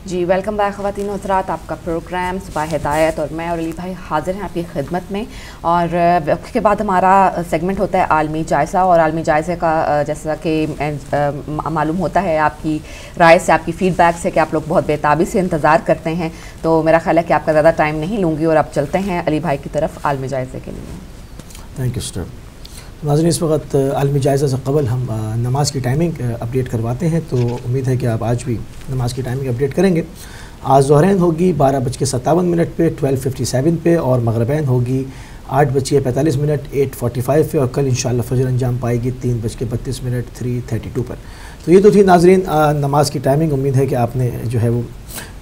जी welcome back ख़वातीन हज़रात, आपका programme सुबह हिदायत और मैं और अली भाई हाजिर हैं आपकी खिदमत में। और वक्त के बाद हमारा सेगमेंट होता है आलमी जायज़ा, और आलमी जायज़े का जैसा कि मालूम होता है आपकी राय से, आपकी फ़ीडबैक से कि आप लोग बहुत बेताबी से इंतज़ार करते हैं, तो मेरा ख्याल है कि आपका ज़्यादा टाइम नहीं लूँगी और अब चलते हैं अली भाई की तरफ आलमी जायज़े के लिए। Thank you sir. नाज़रीन, इस वक्त आलमी जायज़ा से कबल हम नमाज की टाइमिंग अपडेट करवाते हैं, तो उम्मीद है कि आप आज भी नमाज की टाइमिंग अपडेट करेंगे। आज ज़ोहरैन होगी 12:57 पे 12:57 पे, और मगरिबैन होगी 8:45 8:45 पे, और कल इंशाअल्लाह फजर अंजाम पाएगी 3:32 3:32 पर। तो ये तो थी नाज़रीन नमाज की टाइमिंग। उम्मीद है कि आपने जो है वो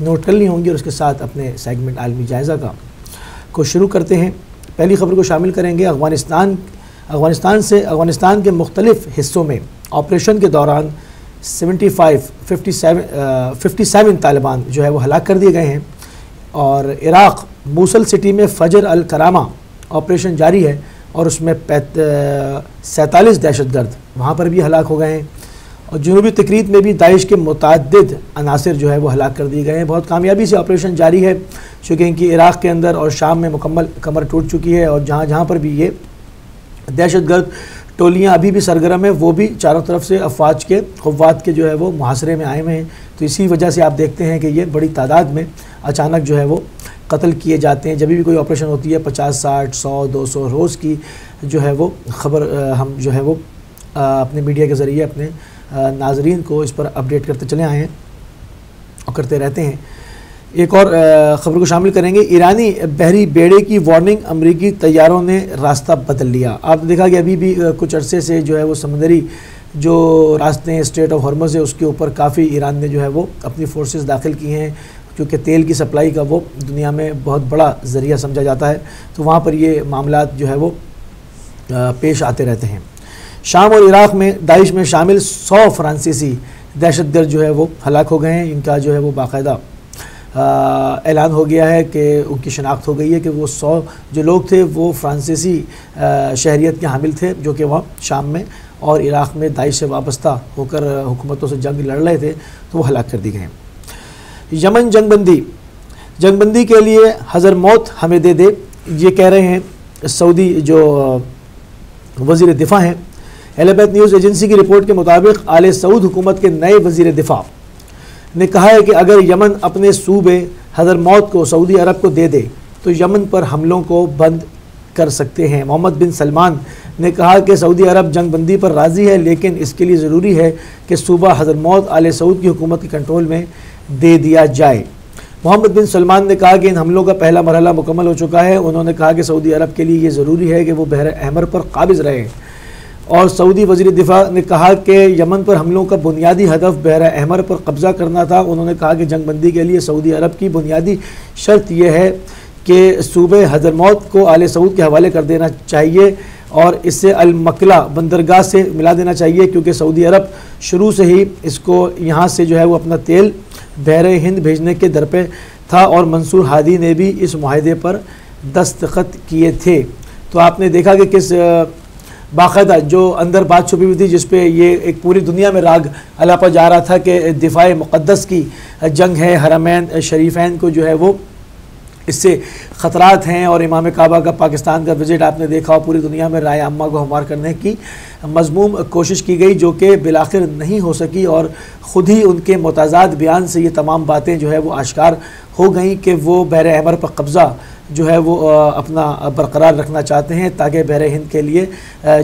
नोट कर ली होंगी, और उसके साथ अपने सेगमेंट आलमी जायज़ा को शुरू करते हैं। पहली खबर को शामिल करेंगे अफ़गानिस्तान के मुख्तलिफ़ हिस्सों में ऑपरेशन के दौरान 57 तालिबान जो है वो हलाक कर दिए गए हैं। और इराक़ मूसल सिटी में फजर अल करामा ऑपरेशन जारी है, और उसमें 47 दहशतगर्द वहाँ पर भी हलाक हो गए हैं। और जनूबी तकरीत में भी दाइश के मुतअद्दिद अनासिर जो है वो हलाक कर दिए गए हैं। बहुत कामयाबी से ऑपरेशन जारी है, चूँकि इनकी इराक़ के अंदर और शाम में मुकम्मल कमर टूट चुकी है, और जहाँ पर भी ये दहशतगर्द टोलियाँ अभी भी सरगर्म है, वो भी चारों तरफ से अफवाज के क़ुव्वात के जो है वो मुहासरे में आए हुए हैं। तो इसी वजह से आप देखते हैं कि ये बड़ी तादाद में अचानक जो है वो कत्ल किए जाते हैं। जब भी कोई ऑपरेशन होती है 50, 60, 100, 200 रोज़ की जो है वो ख़बर हम जो है वो अपने मीडिया के ज़रिए अपने नाज़रीन को इस पर अपडेट करते चले आए हैं और करते रहते हैं। एक और ख़बर को शामिल करेंगे। ईरानी बहरी बेड़े की वार्निंग, अमरीकी तैयारों ने रास्ता बदल लिया। आपने देखा कि अभी भी कुछ अरसे से जो है वो समंदरी जो रास्ते हैं स्ट्रेट ऑफ हॉर्मज़ है, उसके ऊपर काफ़ी ईरान ने जो है वो अपनी फोर्सेस दाखिल की हैं, क्योंकि तेल की सप्लाई का वो दुनिया में बहुत बड़ा ज़रिया समझा जाता है। तो वहाँ पर ये मामलात जो है वो पेश आते रहते हैं। शाम और इराक़ में दाइश में शामिल 100 फ्रांसीसी दहशतगर्द जो है वो हलाक हो गए हैं। इनका जो है वो बाकायदा ऐलान हो गया है कि उनकी शनाख्त हो गई है कि वो 100 जो लोग थे वो फ्रांसीसी शहरियत के हामिल थे, जो कि वहाँ शाम में और इराक़ में दाइश से वाबस्ता होकर हुकूमतों से जंग लड़ रहे थे, तो वो हलाक कर दी गए हैं। यमन जंगबंदी के लिए हज़र मौत हमें दे दे, ये कह रहे हैं सऊदी जो वज़ीर दिफ़ा हैं। एलबैत न्यूज़ एजेंसी की रिपोर्ट के मुताबिक आले सऊद हुकूमत के नए वज़ीर दिफ़ा ने कहा है कि अगर यमन अपने सूबे हज़र मौत को सऊदी अरब को दे दे तो यमन पर हमलों को बंद कर सकते हैं। मोहम्मद बिन सलमान ने कहा कि सऊदी अरब जंगबंदी पर राज़ी है, लेकिन इसके लिए ज़रूरी है कि सूबा हज़र मौत आले सऊद की हुकूमत के कंट्रोल में दे दिया जाए। मोहम्मद बिन सलमान ने कहा कि इन हमलों का पहला मरहला मुकम्मल हो चुका है। उन्होंने कहा कि सऊदी अरब के लिए ये ज़रूरी है कि वो बहर अहमर पर काबिज़ रहे। और सऊदी वज़ीर दिफ़ा ने कहा कि यमन पर हमलों का बुनियादी हदफ बहर अहमर पर कब्ज़ा करना था। उन्होंने कहा कि जंगबंदी के लिए सऊदी अरब की बुनियादी शर्त यह है कि सूबे हज़रमौत को आले सऊद के हवाले कर देना चाहिए, और इससे अल-मकला बंदरगाह से मिला देना चाहिए, क्योंकि सऊदी अरब शुरू से ही इसको यहाँ से जो है वो अपना तेल बहर हिंद भेजने के दर पे था, और मंसूर हादी ने भी इस मुआहदे पर दस्तखत किए थे। तो आपने देखा कि किस बाकायदा जो अंदर बात छुपी हुई थी, जिस पे ये एक पूरी दुनिया में राग अलापा जा रहा था कि दिफाए मुक़द्दस की जंग है, हरमैन शरीफैन को जो है वो इससे ख़तरात हैं, और इमाम काबा का पाकिस्तान का विज़िट आपने देखा, और पूरी दुनिया में राय अम्मा को हमवार करने की मज़मूम कोशिश की गई, जो कि बिलाखिर नहीं हो सकी, और ख़ुद ही उनके मुताज़ाद बयान से ये तमाम बातें जो है वो आश्कार हो गई कि वो बहर अहमर पर कब्ज़ा जो है वो अपना बरकरार रखना चाहते हैं, ताकि बहर हिंद के लिए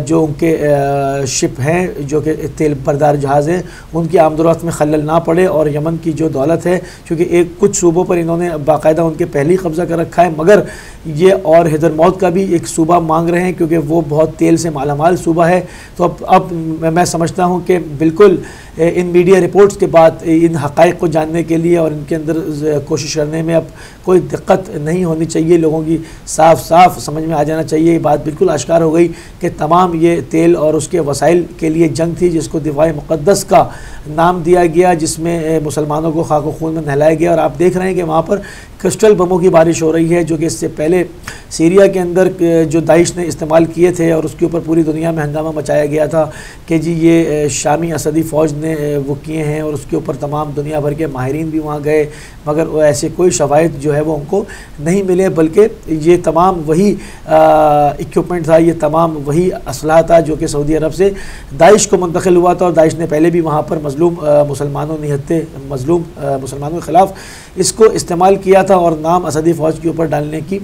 जो उनके शिप हैं, जो कि तेल बरदार जहाज़ हैं, उनकी आमदोरफ्त में खलल ना पड़े। और यमन की जो दौलत है, क्योंकि एक कुछ सूबों पर इन्होंने बाकायदा उनके पहले ही कब्ज़ा कर रखा है, मगर ये और हज़र मौत का भी एक सूबा मांग रहे हैं, क्योंकि वो बहुत तेल से मालामाल सूबा है। तो अब मैं समझता हूँ कि बिल्कुल इन मीडिया रिपोर्ट्स के बाद इन हक़ाइक़ को जानने के लिए और इनके अंदर कोशिश करने में अब कोई दिक्कत नहीं होनी चाहिए। लोगों की साफ साफ समझ में आ जाना चाहिए। ये बात बिल्कुल आश्कार हो गई कि तमाम ये तेल और उसके वसाइल के लिए जंग थी, जिसको दिफाए मुक़द्दस का नाम दिया गया, जिसमें मुसलमानों को खाको खून में नहलाया गया। और आप देख रहे हैं कि वहाँ पर क्रिस्टल बमों की बारिश हो रही है, जो कि इससे पहले सीरिया के अंदर जो दाइश ने इस्तेमाल किए थे, और उसके ऊपर पूरी दुनिया में हंगामा मचाया गया था कि जी ये शामी असदी फ़ौज ने हमले वो किए हैं, और उसके ऊपर तमाम दुनिया भर के माहिरीन भी वहाँ गए, मगर ऐसे कोई शवाहिद जो है वो उनको नहीं मिले, बल्कि ये तमाम वही इक्विपमेंट था, ये तमाम वही असलहा था जो कि सऊदी अरब से दाइश को मुंतकिल हुआ था, और दाइश ने पहले भी वहाँ पर मज़लूम मुसलमानों निहत्ते मज़लूम मुसलमानों के ख़िलाफ़ इसको इस्तेमाल किया था और नाम असदी फ़ौज के ऊपर डालने की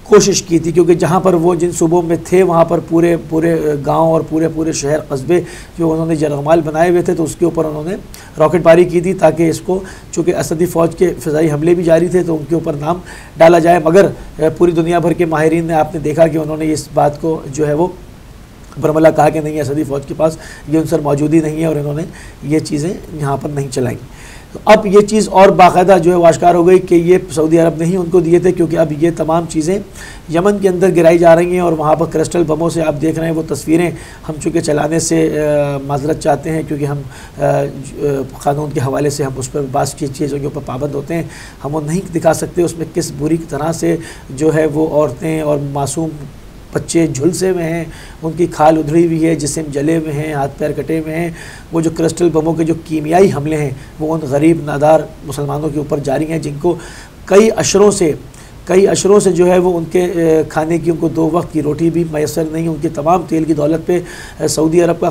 कोशिश की थी, क्योंकि जहाँ पर वो जिन सूबों में थे वहाँ पर पूरे पूरे गांव और पूरे पूरे शहर कस्बे जो उन्होंने जरगमाल बनाए हुए थे, तो उसके ऊपर उन्होंने रॉकेटबारी की थी ताकि इसको, चूँकि असदी फ़ौज के फ़िज़ाई हमले भी जारी थे तो उनके ऊपर नाम डाला जाए। मगर पूरी दुनिया भर के माहिरीन ने आपने देखा कि उन्होंने इस बात को जो है वो बरमला कहा कि नहीं, असदी फ़ौज के पास ये उनसर मौजूद ही नहीं है, और इन्होंने ये चीज़ें यहाँ पर नहीं चलाई। तो अब ये चीज़ और बाकायदा जो है वाश्कार हो गई कि ये सऊदी अरब ने ही उनको दिए थे, क्योंकि अब ये तमाम चीज़ें यमन के अंदर गिराई जा रही हैं, और वहाँ पर क्रिस्टल बमों से आप देख रहे हैं वो तस्वीरें हम चूँकि चलाने से माजरत चाहते हैं, क्योंकि हम क़ानून के हवाले से हम उस पर बास की चीज़ों के ऊपर पाबंद होते हैं, हम वो नहीं दिखा सकते उसमें किस बुरी तरह से जो है वो औरतें और मासूम बच्चे झुलसे हुए हैं, उनकी खाल उधड़ी हुई है, जिस्म जले हुए हैं, हाथ पैर कटे हुए हैं। वो जो क्रिस्टल बमों के जो कीमियाई हमले हैं वो उन गरीब नादार मुसलमानों के ऊपर जारी हैं, जिनको कई अशरों से जो है वो उनके खाने की, उनको 2 वक्त की रोटी भी मैसर नहीं, उनकी तमाम तेल की दौलत पे सऊदी अरब का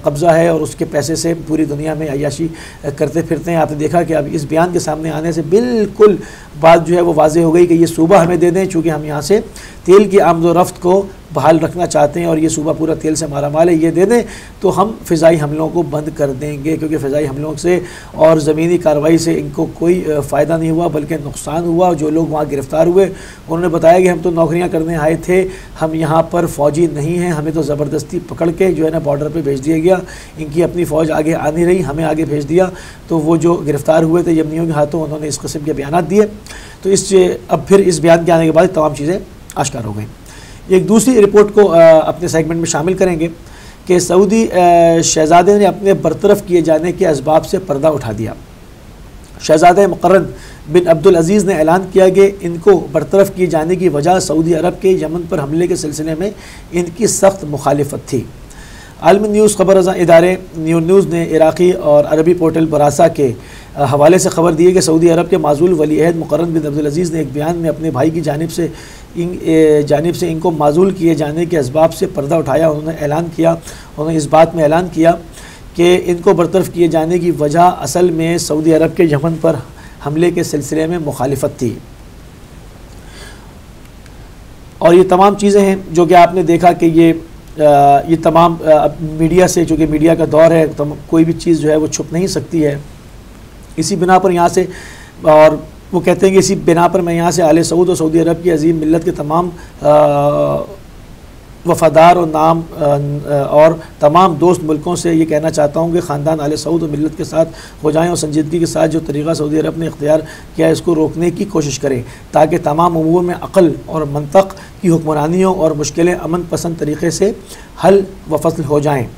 कब्ज़ा है, और उसके पैसे से पूरी दुनिया में अय्याशी करते फिरते हैं। आपने देखा कि अब इस बयान के सामने आने से बिल्कुल बात जो है वो वाज़ेह हो गई कि ये सूबा हमें दे दें, चूँकि हम यहाँ से तेल की आमद व रफ्त को बहाल रखना चाहते हैं, और ये सूबा पूरा तेल से मारा माल है, ये दे दें तो हम फ़िज़ाई हमलों को बंद कर देंगे, क्योंकि फ़िज़ाई हमलों से और ज़मीनी कार्रवाई से इनको कोई फ़ायदा नहीं हुआ बल्कि नुकसान हुआ। जो लोग वहाँ गिरफ़्तार हुए उन्होंने बताया कि हम तो नौकरियाँ करने आए थे, हम यहाँ पर फ़ौजी नहीं हैं, हमें तो ज़बरदस्ती पकड़ के जो है ना बॉर्डर पर भेज दिया गया, इनकी अपनी फ़ौज आगे आ नहीं रही, हमें आगे भेज दिया। तो वो जो गिरफ़्तार हुए थे यमनियों के हाथों, उन्होंने इस किस्म के बयान दिए। तो अब फिर इस बयान के आने के बाद तमाम चीज़ें आश्कार हो गई। एक दूसरी रिपोर्ट को अपने सेगमेंट में शामिल करेंगे कि सऊदी शहज़ादे ने अपने बरतरफ किए जाने के असबाब से पर्दा उठा दिया। शहज़ादा मुक़र्रर बिन अब्दुल अज़ीज़ ने ऐलान किया कि इनको बरतरफ किए जाने की वजह सऊदी अरब के यमन पर हमले के सिलसिले में इनकी सख्त मुखालिफत थी। आलमी न्यूज़ खबर रज़ा इदारे न्यूज़ ने इराक़ी और अरबी पोर्टल बरासा के हवाले से खबर दी है कि सऊदी अरब के माज़ूल वली अहद मुक़र्रर बिन अब्दुल अज़ीज़ ने एक बयान में अपने भाई की जानिब से इनको माज़ूल किए जाने के असबाब से पर्दा उठाया। उन्होंने इस बात में ऐलान किया कि इनको बरतरफ किए जाने की वजह असल में सऊदी अरब के यमन पर हमले के सिलसिले में मुखालिफत थी। और ये तमाम चीज़ें हैं जो कि आपने देखा कि ये तमाम मीडिया से, चूँकि मीडिया का दौर है, तो कोई भी चीज़ जो है वो छुप नहीं सकती है। इसी बिना पर यहाँ से, और वो कहते हैं कि इसी बिना पर मैं यहाँ से आले सऊद और सऊदी अरब की अजीम मिल्लत के तमाम वफ़ादार और तमाम दोस्त मुल्कों से ये कहना चाहता हूँ कि ख़ानदान आले सऊद और मिल्लत के साथ हो जाएँ और संजीदगी के साथ जो तरीक़ा सऊदी अरब ने इख्तियार किया है इसको रोकने की कोशिश करें, ताकि तमाम उमूर में अक़ल और मंतक़ की हुक्मरानियों और मुश्किलें अमन पसंद तरीक़े से हल व फसल हो जाएँ।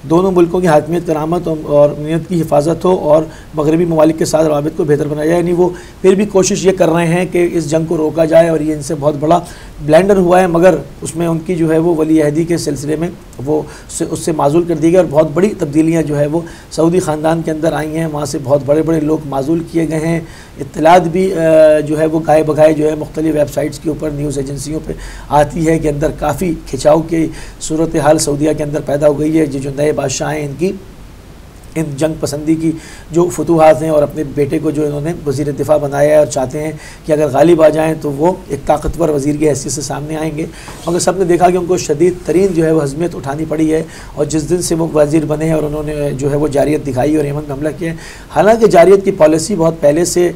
दोनों मुल्कों की हाकमियत करामत और नीयत की हिफाजत हो और मगरबी ममालिक के साथ रवाबित को बेहतर बनाया जाए। यानी वो फिर भी कोशिश ये कर रहे हैं कि इस जंग को रोका जाए, और ये इनसे बहुत बड़ा ब्लेंडर हुआ है, मगर उसमें उनकी जो है वो वली अहदी के सिलसिले में वो उससे माजूल कर दी गई, और बहुत बड़ी तब्दीलियाँ जो है वो सऊदी ख़ानदान के अंदर आई हैं। वहाँ से बहुत बड़े बड़े लोग माजूल किए गए हैं। इत्तलात भी जो है वो गाए बगाए जो है मुख्तलिफ़ वेबसाइट्स के ऊपर, न्यूज़ एजेंसियों पर आती है कि अंदर काफ़ी खिंचाव की सूरत हाल सऊदीया के अंदर पैदा हो गई है। जो नए बादशाह हैं इनकी इन जंग पसंदी की जो फतूहात हैं, और अपने बेटे को जो इन्होंने वज़ीर दिफ़ा बनाया है और चाहते हैं कि अगर गालिब आ जाएँ तो वो एक ताकतवर वज़ीर की हैसियत से सामने आएंगे। मगर सब ने देखा कि उनको शदीद तरीन जो है वो हज़मियत उठानी पड़ी है, और जिस दिन से वो वज़ीर बने हैं और उन्होंने जो है वो जारियत दिखाई और यमन में हमला किया। हालांकि जारियत की पॉलिसी बहुत पहले से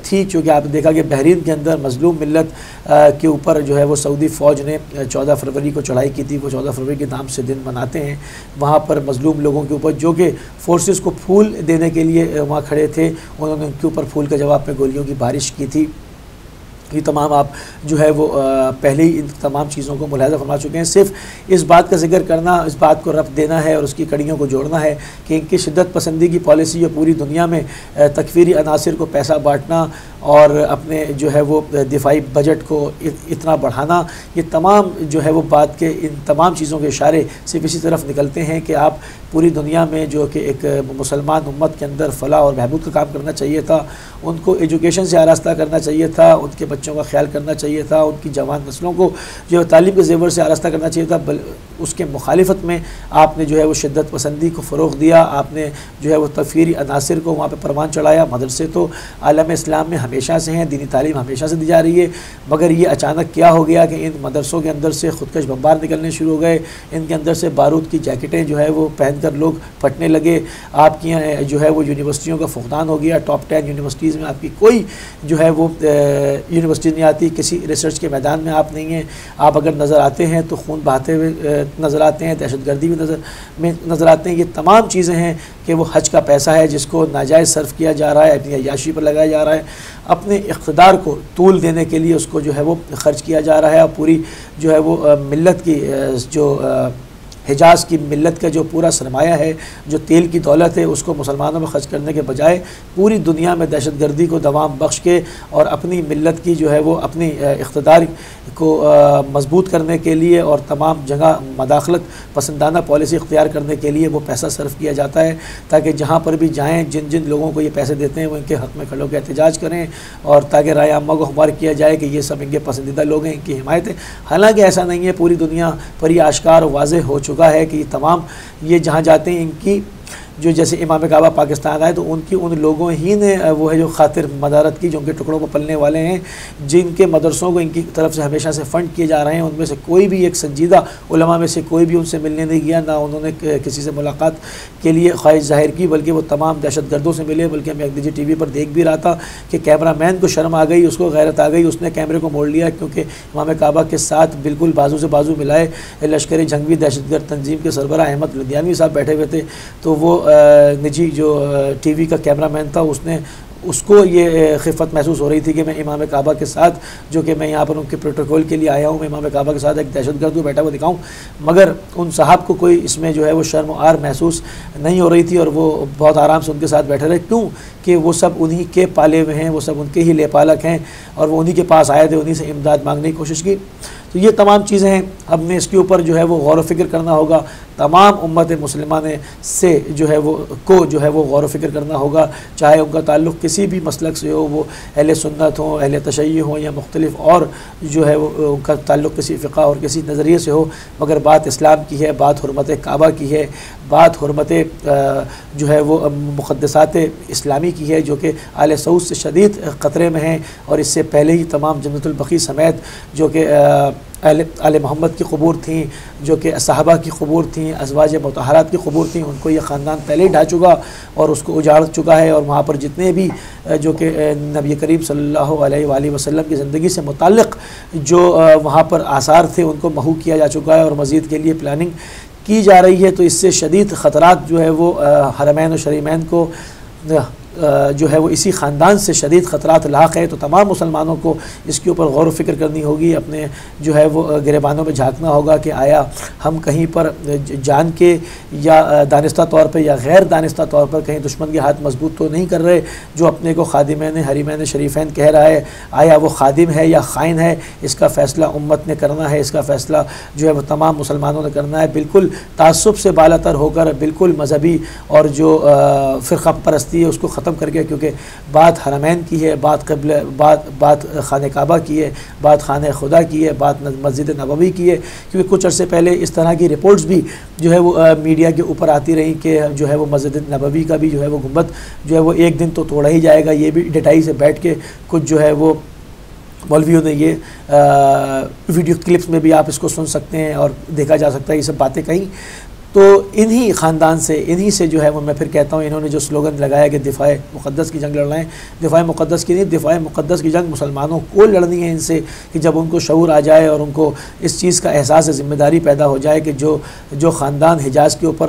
थी, चूँकि आपने देखा कि बहरीन के अंदर मज़लूम मिल्लत के ऊपर जो है वो सऊदी फ़ौज ने 14 फरवरी को चढ़ाई की थी। वो 14 फरवरी के नाम से दिन मनाते हैं। वहाँ पर मज़लूम लोगों के ऊपर जो कि फोर्सेस को फूल देने के लिए वहाँ खड़े थे, उन्होंने उनके ऊपर फूल के जवाब में गोलियों की बारिश की थी। ये तमाम आप जो है वो पहले ही इन तमाम चीज़ों को मुलाहिज़ा फरमा चुके हैं। सिर्फ इस बात का जिक्र करना, इस बात को रब्त देना है और उसकी कड़ियों को जोड़ना है कि इनकी शिद्दत पसंदी की पॉलिसी जो पूरी दुनिया में तकफ़ीरी अनासिर को पैसा बांटना और अपने जो है वो दिफाई बजट को इतना बढ़ाना, ये तमाम जो है वो बात के इन तमाम चीज़ों के इशारे सिर्फ इसी तरफ निकलते हैं कि आप पूरी दुनिया में जो कि एक मुसलमान उम्मत के अंदर फ़लाह और बहबूद का काम करना चाहिए था, उनको एजुकेशन से आरास्ता करना चाहिए था, उनके बच्चों का ख्याल करना चाहिए था, उनकी जवान नस्लों को जो है तालीम के ज़ेवर से आरास्ता करना चाहिए था। उसके मुखालिफत में आपने जो है वो शिद्दत पसंदी को फ़रोग़ दिया, आपने जो है वो तकफ़ीरी अनासिर को वहाँ पर परवान चढ़ाया। मदरसे तो आलम इस्लाम में हमेशा से हैं, दीनी तालीम हमेशा से दी जा रही है, मगर ये अचानक क्या हो गया कि इन मदरसों के अंदर से ख़ुदकश बम्बार निकलने शुरू हो गए, इनके अंदर से बारूद की जैकेटें जो है वो पहन कर लोग फटने लगे। आपकी यहाँ जो है वो यूनिवर्सिटियों का फुकदान हो गया। टॉप 10 यूनिवर्सिटीज़ में आपकी कोई जो है वो यूनिवर्सिटी नहीं आती, किसी रिसर्च के मैदान में आप नहीं हैं। आप अगर नज़र आते हैं तो खून बहाते हुए नज़र आते हैं, दहशतगर्दी भी नज़र आते हैं। ये तमाम चीज़ें हैं कि वो हज का पैसा है जिसको नाजायज़ सर्व किया जा रहा है, अपनी अय्याशी पर लगाया जा रहा है, अपने इक़्तिदार को तूल देने के लिए उसको जो है वो ख़र्च किया जा रहा है। और पूरी जो है वो मिल्लत की जो हिजाज़ की मिल्लत का जो पूरा सरमाया है, जो तेल की दौलत है, उसको मुसलमानों में ख़र्च करने के बजाय पूरी दुनिया में दहशतगर्दी को दवाम बख्श के और अपनी मिल्लत की जो है वो अपनी इक़्तिदार को मजबूत करने के लिए और तमाम जगह मदाखलत पसंदाना पॉलिसी इख्तियार करने के लिए वो पैसा सर्व किया जाता है, ताकि जहाँ पर भी जाएँ जिन जिन लोगों को ये पैसे देते हैं वो इनके हक़ में खड़े होकर एहतजाज करें और ताकि राय आम्मा को हमार किया जाए कि ये सब इनके पसंदीदा लोग हैं, इनकी हिमायत है। हालाँकि ऐसा नहीं है, पूरी दुनिया पर यह आश्कार वाज़ेह हो चुका है कि तमाम ये जहाँ जाते हैं इनकी जो जैसे इमाम काबा पाकिस्तान आए तो उनकी उन लोगों ही ने वो है जो खातिर मदारत की, जो उनके टुकड़ों पर पलने वाले हैं, जिनके मदरसों को इनकी तरफ से हमेशा से फ़ंड किए जा रहे हैं, उनमें से कोई भी एक संजीदा उलमा में से कोई भी उनसे मिलने नहीं गया, ना उन्होंने किसी से मुलाकात के लिए ख्वाहिश ज़ाहिर की, बल्कि वो तमाम दहशतगर्दों से मिले। बल्कि मैं एक TV पर देख भी रहा था कि कैमरा मैन को शर्म आ गई, उसको गैरत आ गई, उसने कैमरे को मोड़ लिया, क्योंकि इमाम काबा के साथ बिल्कुल बाजू से बाजू मिलाए लश्करी जंगवी दहशतगर्द तंजीम के सरबराह अहमद लुधियानवी साहब बैठे हुए थे। तो वो निजी जो TV का कैमरामैन था उसको ये खिफ़त महसूस हो रही थी कि मैं इमाम काबा के साथ, जो कि मैं यहाँ पर उनके प्रोटोकॉल के लिए आया हूँ, मैं इमाम काबा के साथ एक दहशतगर्द को बैठा हुआ दिखाऊँ, मगर उन साहब को कोई इसमें जो है वो शर्म आर महसूस नहीं हो रही थी और वो बहुत आराम से उनके साथ बैठे रहे। क्यों कि वो सब उन्हीं के पाले हुए हैं, वो सब उनके ही लेपालक हैं और वो उन्हीं के पास आए थे, उन्हीं से इमदाद मांगने की कोशिश की। तो ये तमाम चीज़ें हैं, हमने इसके ऊपर जो है वो गौर व फिक्र करना होगा। तमाम उम्मत मुसलमान से जो है वो गौर व फिक्र करना होगा, चाहे उनका ताल्लुक़ किसी भी मसलक से हो, वो अहले सुन्नत हो, अहले तशय्युअ हो या मुख्तलिफ और जो है वो उनका ताल्लुक़ किसी फ़िक़ा और किसी नज़रिए से हो, मगर बात इस्लाम की है, बात हुर्मत काबा की है, बात हुर्मत जो है वो मुक़द्दसात इस्लामी की है, जो कि आले सऊद से शदीद ख़तरे में हैं। और इससे पहले ही तमाम जन्नतुल बक़ी समेत जो कि आले मोहम्मद की क़बूर थी, जो कि सहाबा की क़बूर थी, अज़वाज मुतहरात की क़बूर थी, उनको ये ख़ानदान पहले ही ढा चुका और उसको उजाड़ चुका है। और वहाँ पर जितने भी जो कि नबी करीम सल्लल्लाहु अलैहि वसल्लम की ज़िंदगी से मुताल्लिक़ जो वहाँ पर आसार थे उनको महू किया जा चुका है और मज़ीद के लिए प्लानिंग की जा रही है। तो इससे शदीद ख़तरात जो है वो हरमैन और शरीमैन को जो है वो इसी ख़ानदान से शदीद ख़तरात लाक़ है। तो तमाम मुसलमानों को इसके ऊपर गौर व फिक्र करनी होगी, अपने जो है वो गिरेबानों में झांकना होगा कि आया हम कहीं पर जान के या दानिस्ता तौर पर या गैर दानिस्ता तौर पर कहीं दुश्मन के हाथ मजबूत तो नहीं कर रहे। जो अपने को खादिमैन हरीमैन शरीफैन कह रहा है, आया वो खादिम है या ख़ाइन है, इसका फ़ैसला उम्मत ने करना है, इसका फ़ैसला जो है वो तमाम मुसलमानों ने करना है, बिल्कुल तासुब से बालातर होकर, बिल्कुल मजहबी और जो फ़िरक़ा परस्ती है उसको ख़त्म करके। क्योंकि बात हरमैन की है, बात खाने काबा की है, बात खाने खुदा की है, बात मस्जिद नबवी की है। क्योंकि कुछ अर्से पहले इस तरह की रिपोर्ट्स भी जो है वो मीडिया के ऊपर आती रही कि जो है वो मस्जिद नबवी का भी जो है वो गुंबद जो है वो एक दिन तो तोड़ा ही जाएगा। ये भी डिटाई से बैठ के कुछ जो है वो मौलवियों ने ये वीडियो क्लिप्स में भी आप इसको सुन सकते हैं और देखा जा सकता है ये सब बातें कहीं। तो इन्हीं ख़ानदान से, इन्हीं से जो है वो मैं फिर कहता हूँ, इन्होंने जो स्लोगन लगाया कि दिफ़ाए मुक़द्दस की जंग लड़ रहे हैं, दिफ़ाए मुक़द्दस की नहीं, दिफ़ाए मुक़द्दस की जंग मुसलमानों को लड़नी है इनसे, कि जब उनको शऊर आ जाए और उनको इस चीज़ का एहसास ज़िम्मेदारी पैदा हो जाए कि जो ख़ानदान हिजाज़ के ऊपर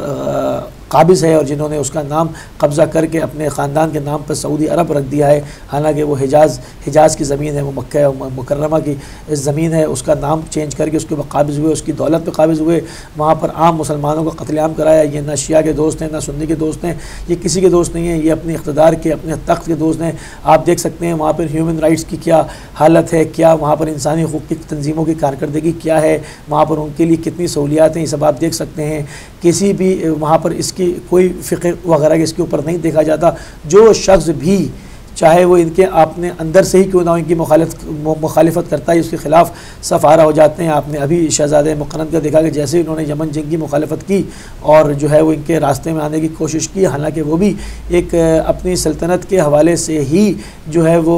काबिज़ है और जिन्होंने उसका नाम कब्ज़ा करके अपने ख़ानदान के नाम पर सऊदी अरब रख दिया है, हालांकि वो हिजाज़ की ज़मीन है, वो मक्का मुकर्रमा की ज़मीन है, उसका नाम चेंज करके उसके ऊपर काबिज़ हुए, उसकी दौलत पर काबिज़ हुए, वहाँ पर आम मुसलमानों का कत्लेआम कराया। ये ना शिया के दोस्त हैं, ना सुन्नी के दोस्त हैं, ये किसी के दोस्त नहीं हैं, ये अपने इक़्तिदार के, अपने तख्त के दोस्त हैं। आप देख सकते हैं वहाँ पर ह्यूमन राइट्स की क्या हालत है, क्या वहाँ पर इंसानी हुकूक़ की तंजीमों की कारकर्दगी क्या है, वहाँ पर उनके लिए कितनी सहूलियात हैं, ये सब आप देख सकते हैं। किसी भी वहाँ पर इसकी कोई फ़िक्र वगैरह इसके ऊपर नहीं देखा जाता। जो शख्स भी चाहे वो इनके आपने अंदर से ही क्यों ना इनकी मुखालिफत करता है, उसके ख़िलाफ़ सफ़ारा हो जाते हैं। आपने अभी शहज़ादे मुक़र्रर का देखा कि जैसे इन्होंने यमन जंग की मुखालिफत की और जो है वो इनके रास्ते में आने की कोशिश की, हालांकि वो भी एक अपनी सल्तनत के हवाले से ही जो है वो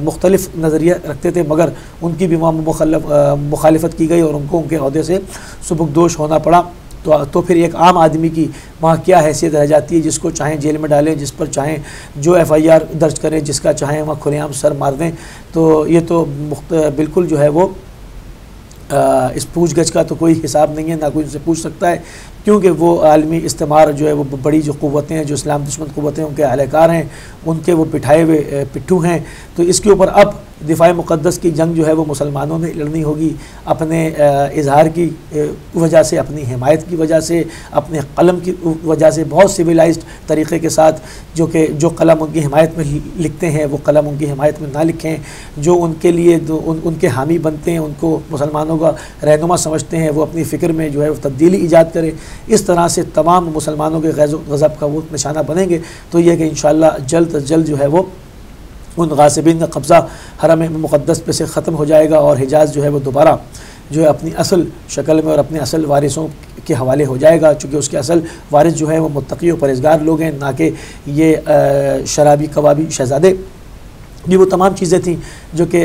मुख्तलिफ़ नज़रिया रखते थे, मगर उनकी भी वहाँ मुखालिफत की गई और उनको उनके अहदे से सुबुकदोश होना पड़ा। तो फिर एक आम आदमी की वहाँ क्या हैसियत रह जाती है, जिसको चाहें जेल में डालें, जिस पर चाहें जो FIR दर्ज करें, जिसका चाहें वहाँ खुलेआम सर मार दें। तो ये तो बिल्कुल जो है वो इस पूछ गछ का तो कोई हिसाब नहीं है, ना कोई उनसे पूछ सकता है, क्योंकि वो आलमी इस्तेमार जो है वो बड़ी जो क़ुव्वतें हैं, जो इस्लाम दुश्मन क़ुव्वतें उनके अहलकार हैं, उनके वो पिठाए हुए पिट्ठू हैं। तो इसके ऊपर अब दिफाए मुक़द्दस की जंग जो है वो मुसलमानों ने लड़नी होगी, अपने इजहार की वजह से, अपनी हिमायत की वजह से, अपने कलम की वजह से, बहुत सिविलाइज्ड तरीक़े के साथ, जो कलम उनकी हिमायत में लिखते हैं वो कलम उनकी हिमायत में ना लिखें, जो उनके लिए उनके हामी बनते हैं, उनको मुसलमानों का रहनुमा समझते हैं, वो अपनी फ़िक्र में जो है वो तब्दीली ईजाद करें। इस तरह से तमाम मुसलमानों के गज़ब का वो निशाना बनेंगे। तो यह कि इंशाअल्लाह जल्द अज जल्द जो है वो उन गासिबिन का कब्ज़ा हरम मुक़द्दस पे से ख़त्म हो जाएगा और हिजाज़ जो है वो दोबारा जो है अपनी असल शक्ल में और अपने असल वारिसों के हवाले हो जाएगा, चूँकि उसके असल वारिस जो है वो मुत्तक़ी और परहेज़गार लोग हैं, ना कि ये शराबी कबाबी शहज़ादे। ये वो तमाम चीज़ें थी जो कि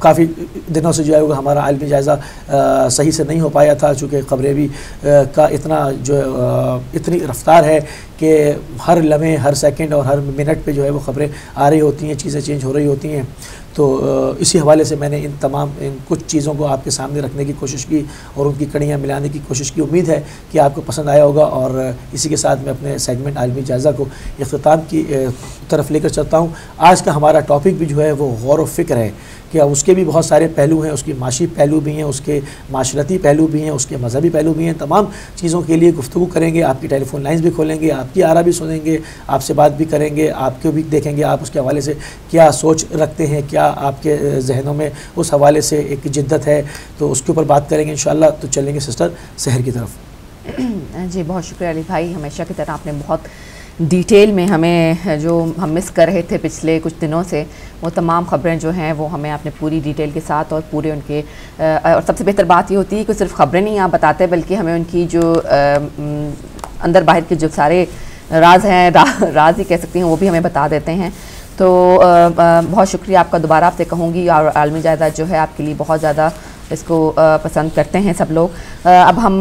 काफ़ी दिनों से जो है वो हमारा आलमी जायज़ा सही से नहीं हो पाया था, चूँकि ख़बरें भी का इतना जो इतनी रफ्तार है कि हर लम्हे, हर सेकंड और हर मिनट पे जो है वो ख़बरें आ रही होती हैं, चीज़ें चेंज हो रही होती हैं। तो इसी हवाले से मैंने इन कुछ चीज़ों को आपके सामने रखने की कोशिश की और उनकी कड़ियाँ मिलाने की कोशिश की। उम्मीद है कि आपको पसंद आया होगा और इसी के साथ मैं अपने सेगमेंट आलमी जायज़ा को इख्तिताम की तरफ लेकर चलता हूँ। आज का हमारा टॉपिक भी जो है वो गौर व फ़िक्र है कि उसके भी बहुत सारे पहलू हैं, उसकी माशी पहलू भी हैं, उसके माशरती पहलू भी हैं, उसके मजहबी पहलू भी हैं। तमाम चीज़ों के लिए गुफ्तगू करेंगे, आपकी टेलीफोन लाइन्स भी खोलेंगे, आपकी आरा भी सुनेंगे, आपसे बात भी करेंगे, आपको भी देखेंगे आप उसके हवाले से क्या सोच रखते हैं, क्या आपके जहनों में उस हवाले से एक जिद्दत है, तो उसके ऊपर बात करेंगे इंशाअल्लाह। तो चलेंगे सिस्टर सहर की तरफ। जी बहुत शुक्रिया अली भाई, हमेशा की तरह आपने बहुत डिटेल में हमें जो हम मिस कर रहे थे पिछले कुछ दिनों से वो तमाम ख़बरें जो हैं वो हमें आपने पूरी डिटेल के साथ और पूरे उनके और सबसे बेहतर बात ये होती है कि सिर्फ ख़बरें नहीं आप बताते बल्कि हमें उनकी जो अंदर बाहर के जो सारे राज हैं राज ही कह सकती हैं वो भी हमें बता देते हैं। तो बहुत शुक्रिया आपका, दोबारा आपसे कहूँगी। और आलमी जायज़ा जो है आपके लिए बहुत ज़्यादा इसको पसंद करते हैं सब लोग। अब हम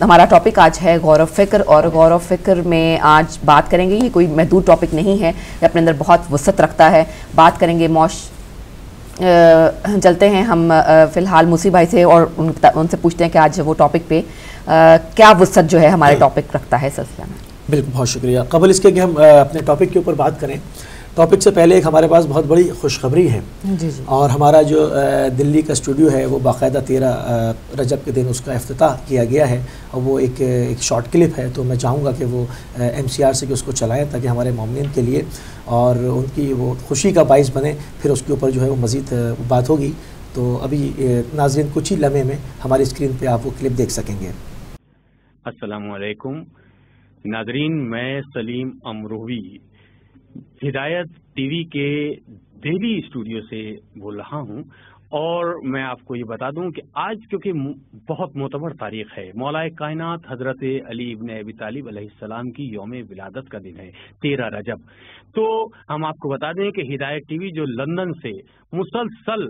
हमारा टॉपिक आज है गौर व फ़िक्र, और गौर व फ़िक्र में आज बात करेंगे, ये कोई महदूद टॉपिक नहीं है, ये अपने अंदर बहुत वसअत रखता है। बात करेंगे चलते हैं हम फ़िलहाल मूसी भाई से और उनसे पूछते हैं कि आज वो टॉपिक पे क्या वसअत जो है हमारे टॉपिक रखता है सिलसिला में। बिल्कुल, बहुत शुक्रिया। कबल इसके कि हम अपने टॉपिक के ऊपर बात करें, टॉपिक से पहले एक हमारे पास बहुत बड़ी खुशखबरी है। जी जी। और हमारा जो दिल्ली का स्टूडियो है वो बाकायदा 13 रजब के दिन उसका इफ्तिताह किया गया है और वो एक शॉर्ट क्लिप है, तो मैं चाहूँगा कि वो MCR से कि उसको चलाएं ताकि हमारे मोमिन के लिए और उनकी वो खुशी का बाइस बने। फिर उसके ऊपर जो है वो मज़ीद बात होगी। तो अभी नाज़रीन कुछ ही लम्हे में हमारी स्क्रीन पर आप वो क्लिप देख सकेंगे। अस्सलामु अलैकुम नाज़रीन, मैं सलीम अमरोही हिदायत टीवी के दिल्ली स्टूडियो से बोल रहा हूं और मैं आपको ये बता दूं कि आज क्योंकि बहुत मोतबर तारीख है, मौलाए कायनात हजरत अली इब्न अबी तालिब अलैहिस्सलाम की यौम विलादत का दिन है 13 रजब। तो हम आपको बता दें कि हिदायत टीवी जो लंदन से मुसलसल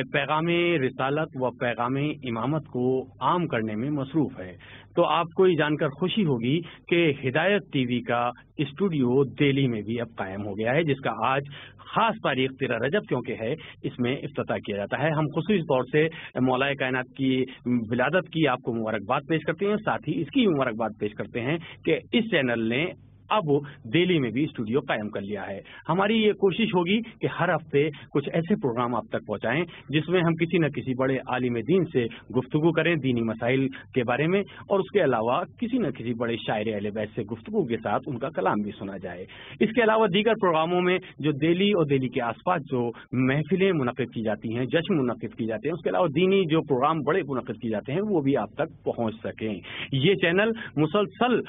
पैगाम रिसालत व पैगाम इमामत को आम करने में मसरूफ़ है, तो आपको ये जानकर खुशी होगी कि हिदायत टीवी का स्टूडियो दिल्ली में भी अब कायम हो गया है, जिसका आज खास तारीख 13 रजब क्योंकि है, इसमें इफ्तिताह किया जाता है। हम खुसूसी तौर से मौलाए कायनात की विलादत की आपको मुबारकबाद पेश करते हैं, साथ ही इसकी मुबारकबाद पेश करते हैं कि इस चैनल ने अब दिल्ली में भी स्टूडियो कायम कर लिया है। हमारी ये कोशिश होगी कि हर हफ्ते कुछ ऐसे प्रोग्राम आप तक पहुंचाएं जिसमें हम किसी न किसी बड़े आलिम दीन से गुफ्तगू करें दीनी मसाइल के बारे में, और उसके अलावा किसी न किसी बड़े शायर अहले बैत से गुफ्तगू के साथ उनका कलाम भी सुना जाए। इसके अलावा दीगर प्रोग्रामों में जो दिल्ली और दिल्ली के आसपास जो महफिलें मुनक़िद की जाती हैं, जश्न मुनक़िद की जाते हैं, उसके अलावा दीनी जो प्रोग्राम बड़े मुनक़िद की जाते हैं वो भी आप तक पहुँच सकें। ये चैनल मुसलसल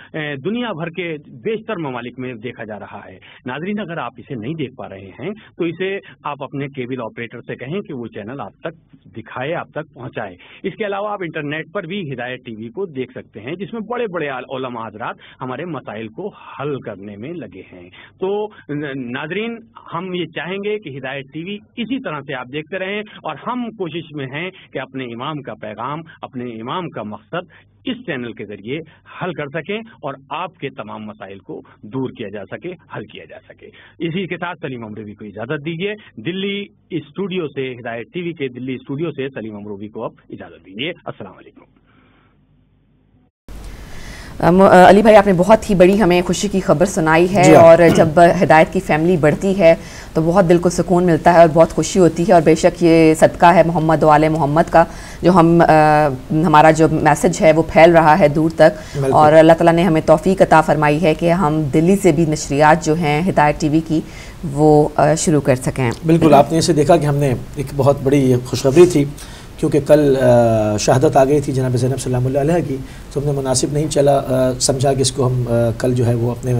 दुनिया भर के बेशतर ममालिक में देखा जा रहा है। नाज़रीन, अगर आप इसे नहीं देख पा रहे हैं तो इसे आप अपने केबल ऑपरेटर से कहें कि वो चैनल आप तक दिखाए, आप तक पहुंचाए। इसके अलावा आप इंटरनेट पर भी हिदायत टीवी को देख सकते हैं, जिसमें बड़े बड़े उलमा हज़रात हमारे मसाइल को हल करने में लगे हैं। तो नाज़रीन, हम ये चाहेंगे कि हिदायत टीवी इसी तरह से आप देखते रहें, और हम कोशिश में हैं कि अपने इमाम का पैगाम, अपने इमाम का मकसद इस चैनल के जरिए हल कर सकें और आपके तमाम मसाइल को दूर किया जा सके, हल किया जा सके। इसी के साथ सलीम अमरूवी को इजाजत दीजिए। दिल्ली स्टूडियो से, हिदायत टीवी के दिल्ली स्टूडियो से सलीम अमरूवी को अब इजाजत दीजिए। अस्सलाम वालेकुम। अली भाई, आपने बहुत ही बड़ी हमें खुशी की खबर सुनाई है, और जब हिदायत की फैमिली बढ़ती है तो बहुत दिल को सुकून मिलता है और बहुत खुशी होती है। और बेशक ये सदका है मोहम्मद वाले मोहम्मद का, जो हमारा जो मैसेज है वो फैल रहा है दूर तक, और अल्लाह ताला ने हमें तौफीक अता फरमाई है कि हम दिल्ली से भी नशरियात जो हैं हिदायत टीवी की वो शुरू कर सकें। बिल्कुल, आपने इसे देखा कि हमने एक बहुत बड़ी खुशखबरी थी, क्योंकि कल शहादत आ गई थी जनाब ज़ैनब सलामुल्लाह अलैहा की, तो हमने मुनासिब नहीं समझा कि इसको हम कल जो है वो अपने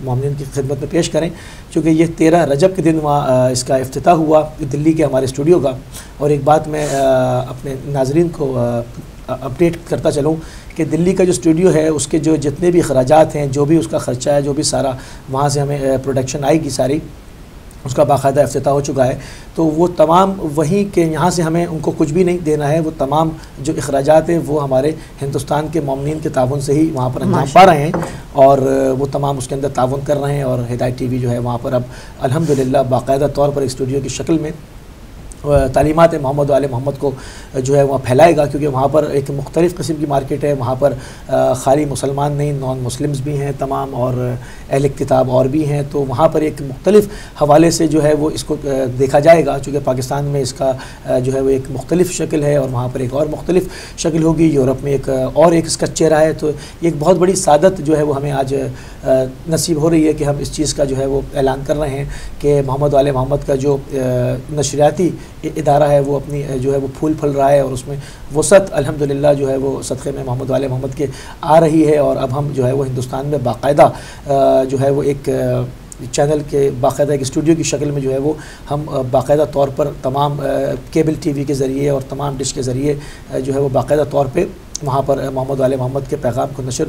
मोमिनीन की खिदमत में पेश करें, क्योंकि ये 13 रजब के दिन वहाँ इसका इफ्तिताह हुआ दिल्ली के हमारे स्टूडियो का। और एक बात मैं अपने नाजरीन को अपडेट करता चलूँ कि दिल्ली का जो स्टूडियो है उसके जो जितने भी अखराजात हैं, जो भी उसका ख़र्चा है, जो भी सारा वहाँ से हमें प्रोडक्शन आएगी सारी, उसका बाकायदा इफ्तिताह हो चुका है। तो वो तमाम वहीं के, यहाँ से हमें उनको कुछ भी नहीं देना है, वो तमाम जो अखराजात हैं वो हमारे हिंदुस्तान के मोमिनीन के ताउन से ही वहाँ पर अंजाम पा रहे हैं, और वो तमाम उसके अंदर ताउन कर रहे हैं। और हिदायत टीवी जो है वहाँ पर अब अल्हम्दुलिल्लाह बाकायदा तौर पर एक स्टूडियो की शक्ल में तालीमात मोहम्मद वाले मोहम्मद को जो है वहाँ फैलाएगा, क्योंकि वहाँ पर एक मुख्तलिफ़ किस्म की मार्केट है। वहाँ पर खाली मुसलमान नहीं, नॉन मुस्लिम्स भी हैं तमाम, और अहले किताब और भी हैं। तो वहाँ पर एक मुख्तलिफ़ हवाले से जो है वो इसको देखा जाएगा, चूँकि पाकिस्तान में इसका जो है वो एक मुख्तलिफ़ शक्ल है, और वहाँ पर एक और मुख्तलिफ़ शक्ल होगी। यूरोप में एक और एक इसका चेहरा है। तो ये एक बहुत बड़ी सादत जो है वो हमें आज नसीब हो रही है कि हम इस चीज़ का जो है वो ऐलान कर रहे हैं कि मोहम्मद वाले मोहम्मद का जो नशरियाती इदारा है वो अपनी जो है वो फूल फल रहा है, और उसमें वसअत अल्हम्दुलिल्लाह जो है वो सदक़े में मोहम्मद वाले मोहम्मद के आ रही है। और अब हम जो है वो हिंदुस्तान में बाकायदा जो है वो एक चैनल के बाकायदा एक स्टूडियो की शक्ल में जो है वो हम बाकायदा तौर पर तमाम केबल टीवी के ज़रिए और तमाम डिश के ज़रिए जो है वो बाकायदा तौर पर वहाँ पर मोहम्मद वाले मोहम्मद के पैगाम को नशर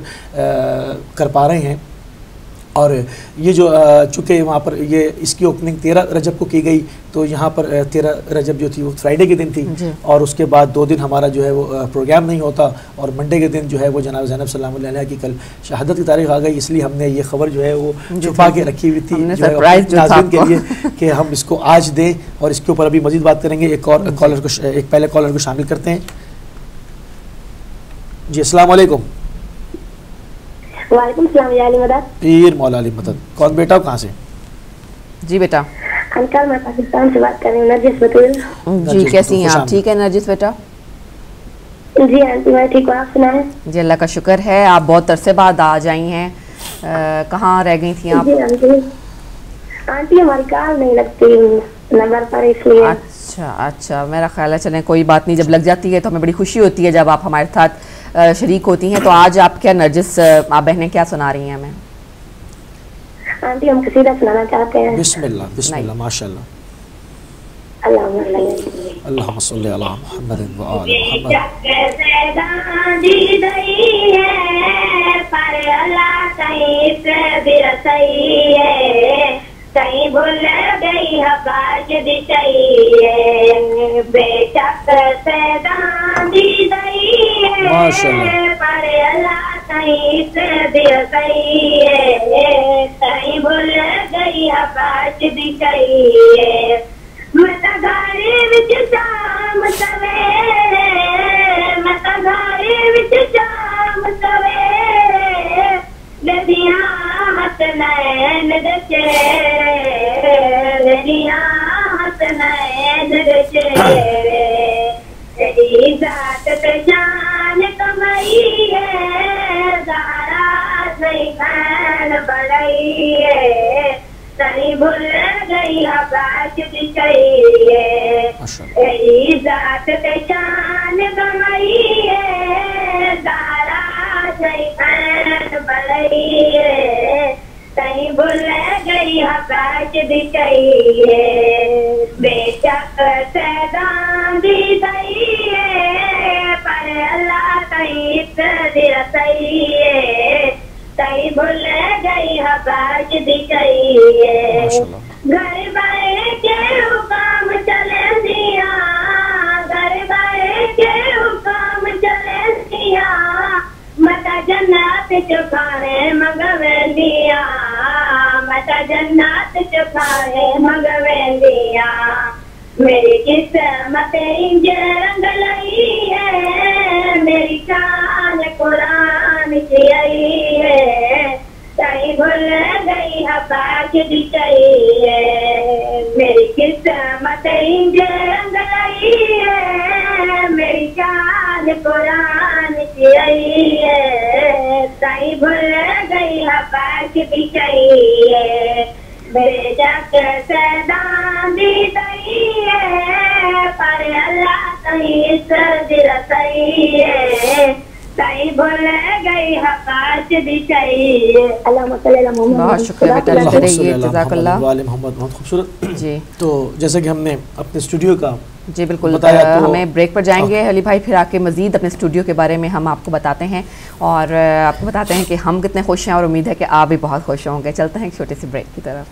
कर पा रहे हैं। और ये जो चूँकि वहाँ पर ये इसकी ओपनिंग 13 रजब को की गई, तो यहाँ पर 13 रजब जो थी वो फ्राइडे के दिन थी, और उसके बाद 2 दिन हमारा जो है वो प्रोग्राम नहीं होता, और मंडे के दिन जो है वो जनाब ज़ैनब सलामुल्लाह अलैहा की कल शहादत की तारीख आ गई, इसलिए हमने ये खबर जो है वो छुपा के रखी हुई थी नाज़रीन के लिए कि हम इसको आज दें, और इसके ऊपर अभी मज़ीद बात करेंगे। एक और कॉलर को, एक पहले कॉलर को शामिल करते हैं। जी अस्सलाम वालेकुम। वालेकुम सलाम या अली मदद। पीर मौला अली मदद। कौन बेटा, कहाँ से? जी बेटा। अंकल मैं पाकिस्तान से बात कर रही हूँ, नरजिस बतूल। जी कैसी हैं आप? ठीक है नरजिस बेटा? जी आंटी मैं ठीक हूँ, आप सुनाएं? जी अल्लाह का शुक्र है, आप बहुत अरसे बाद आज आई हैं। कहाँ रह गई थी आप? जी आंटी हमारी कार नहीं लगती नंबर पर, इसलिए। अच्छा, मेरा ख्याल है चलें कोई बात नहीं, जब लग जाती है तो हमें बड़ी खुशी होती है जब आप हमारे साथ शरीक होती हैं। तो आज आप क्या नरजिस, आप बहनें क्या सुना रही हैं हमें? आंटी हम कसीदा सुनाना चाहते हैं। बिस्मिल्लाह बिस्मिल्लाह माशाअल्लाह। अल्लाहुम्मा सल्ली अला मुहम्मद व आलि मुहम्मद। कहीं भूल गई हवाज दिशई है, बेशक सैदा दी गई है, माशाअल्लाह। पर अल्लाह कहीं से दिल सही है, कहीं भूल गई आकाश दी चाहिए। मत घारे विच शाम सवेरे, मत घारे विच शाम सवेरे, नदियां हथ नैन दे चेहरे, नदियां हथ नैन दे चेहरे। तेरी जात पे जान कमाई है, ज़हरा से खान बढ़ाई है, कहीं भूल गई आकाश दी चाहिए। तेरी जात पे जान कमाई है, ज़हरा से खान बढ़ाई है, कहीं भूल गई आकाश दी चाहिए। बेशक सैदान दी सही है, पर अल्लाह कहीं दिल सही है, कहीं भूल गई आकाश दी चाहिए। घर बार के हुकाम चले दिया, घर बार के हुकाम चले दिया, मता जन्नत चुकाने मंगवे दिया, मता जन्नत चुकाने मंगवे दिया। मेरी किस्मत इंज रंग लई है, मेरी शान कुरान की आई है, कहीं भूल गई आकाश दी चाहिए। मेरी किस्मत इंज रंग लई है, मेरी शान कुरान की आई है, कहीं भूल गई आकाश दी चाहिए। मेरे जग सैदान दी सही है, पर अल्लाह कहीं दिल सही है, कहीं भूल गई आकाश दी चाहिए। बहुत शुक्रिया बेटा, लेते रहिए, जज़ाकल्लाह। बहुत खूबसूरत जी। तो जैसे कि हमने अपने स्टूडियो का जी बिल्कुल, तो हमें ब्रेक पर जाएंगे अली भाई, फिर आके मज़ीद अपने स्टूडियो के बारे में हम आपको बताते हैं और आपको बताते हैं कि हम कितने खुश हैं और उम्मीद है कि आप भी बहुत खुश होंगे। चलते हैं एक छोटे से ब्रेक की तरफ।